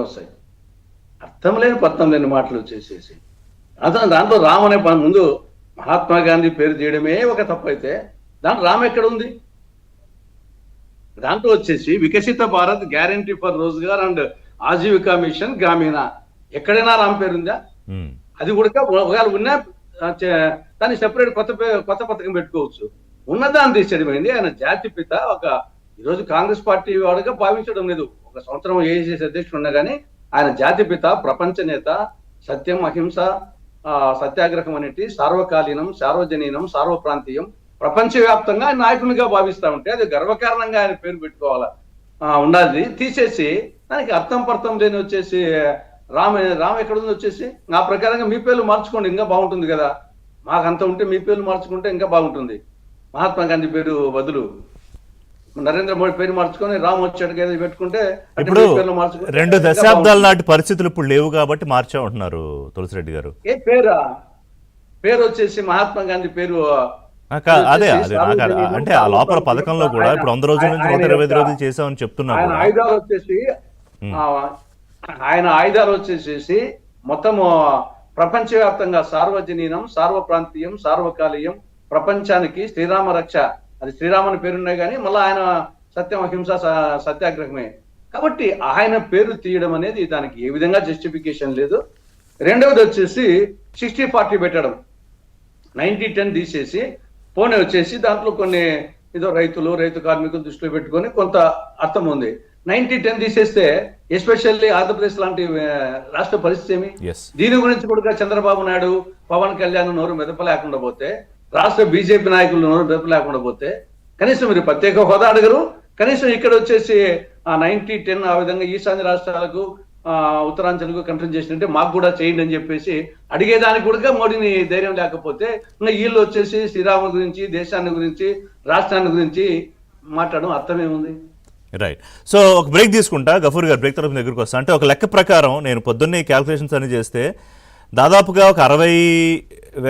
వస్తాయి. అర్థం లేని పర్థం లేని మాటలు వచ్చేసేసి అతను దాంట్లో రామ్ అనే ముందు మహాత్మా గాంధీ పేరు తీయడమే ఒక తప్పు అయితే దాంట్లో రామ్ ఎక్కడ ఉంది? దాంట్లో వచ్చేసి Viksit Bharat guarantee for Rozgar and Aajeevika mission Gramin ఎక్కడైనా రామ్ పేరు ఉందా? అది కూడా ఒకవేళ ఉన్నా దాన్ని సెపరేట్ కొత్త పథకం పెట్టుకోవచ్చు. ఉన్నదాన్ని తీసేయడమైంది. ఆయన జాతి పిత. ఈరోజు కాంగ్రెస్ పార్టీ వాడుగా భావించడం లేదు. ఒక సంవత్సరం ఏఐసిసి అధ్యక్షుడు ఉన్నా కానీ ఆయన జాతి పిత, ప్రపంచ నేత, సత్యం, అహింస, సత్యాగ్రహం అనేటి సార్వకాలీనం, సార్వజనీనం, సార్వప్రాంతీయం, ప్రపంచవ్యాప్తంగా ఆయన నాయకునిగా భావిస్తా ఉంటే అది గర్వకారణంగా ఆయన పేరు పెట్టుకోవాలా ఉండాలి. తీసేసి దానికి అర్థం పర్థం లేని వచ్చేసి రామ్ ఎక్కడుంది వచ్చేసి నా ప్రకారంగా మీ పేర్లు మార్చుకోండి, ఇంకా బాగుంటుంది కదా. మాకంత ఉంటే మీ పేర్లు మార్చుకుంటే ఇంకా బాగుంటుంది. మహాత్మా గాంధీ పేరు బదులు నరేంద్ర మోడీ పేరు మార్చుకొని రామ్ వచ్చాడు పెట్టుకుంటే ఇప్పుడు 2 దశాబ్దాల నాటి పరిస్థితులు ఇప్పుడు లేవు కాబట్టి మార్చా ఉంటున్నారు తులసిరెడ్డి గారు. ఏ పేరు వచ్చేసి మహాత్మా గాంధీ పేరు అదే అంటే ఆ లోపల పథకంలో కూడా ఇప్పుడు 100 రోజుల నుంచి 125 రోజులు చేసామని చెప్తున్నారు. ఆయన ఆయుధాలు వచ్చేసేసి మొత్తము ప్రపంచవ్యాప్తంగా సార్వజనీనం, సార్వప్రాంతీయం, సార్వకాలీయం, ప్రపంచానికి శ్రీరామ రక్ష, అది శ్రీరాముని పేరున్నాయి కానీ మళ్ళీ ఆయన సత్యం, అహింస, సత్యాగ్రహమే. కాబట్టి ఆయన పేరు తీయడం అనేది దానికి ఏ విధంగా జస్టిఫికేషన్ లేదు. రెండవది వచ్చేసి 60-40 పెట్టడం, 90-10 తీసేసి పోనీ వచ్చేసి దాంట్లో కొన్ని ఏదో రైతు కార్మికులు దృష్టిలో పెట్టుకొని కొంత అర్థం ఉంది. 90-10 తీసేస్తే ఎస్పెషల్లీ ఆంధ్రప్రదేశ్ లాంటి రాష్ట్ర పరిస్థితి ఏమి? దీని గురించి కూడా చంద్రబాబు నాయుడు, పవన్ కళ్యాణ్ నోరు మెదపలేకుండా పోతే, రాష్ట్ర బీజేపీ నాయకులు నోరు మెదపలేకుండా పోతే కనీసం మీరు ప్రత్యేక హోదా అడగరు. కనీసం ఇక్కడ వచ్చేసి 90-10 ఆ విధంగా ఈశాన్య రాష్ట్రాలకు, ఉత్తరాంచలకు కంట్రోల్ చేసినట్టే మాకు కూడా చేయండి అని చెప్పేసి అడిగేదానికి కూడా మోడీని ధైర్యం లేకపోతే ఇంకా వీళ్ళు వచ్చేసి శ్రీరాముల గురించి, దేశాన్ని గురించి, రాష్ట్రాన్ని గురించి మాట్లాడడం అర్థమేముంది? రైట్. సో ఒక బ్రేక్ తీసుకుంటా. గఫూర్ గారు బ్రేక్ తరఫు దగ్గరికి వస్తా. అంటే ఒక లెక్క ప్రకారం నేను పొద్దున్నే క్యాల్కులేషన్స్ అన్ని చేస్తే దాదాపుగా ఒక 60,000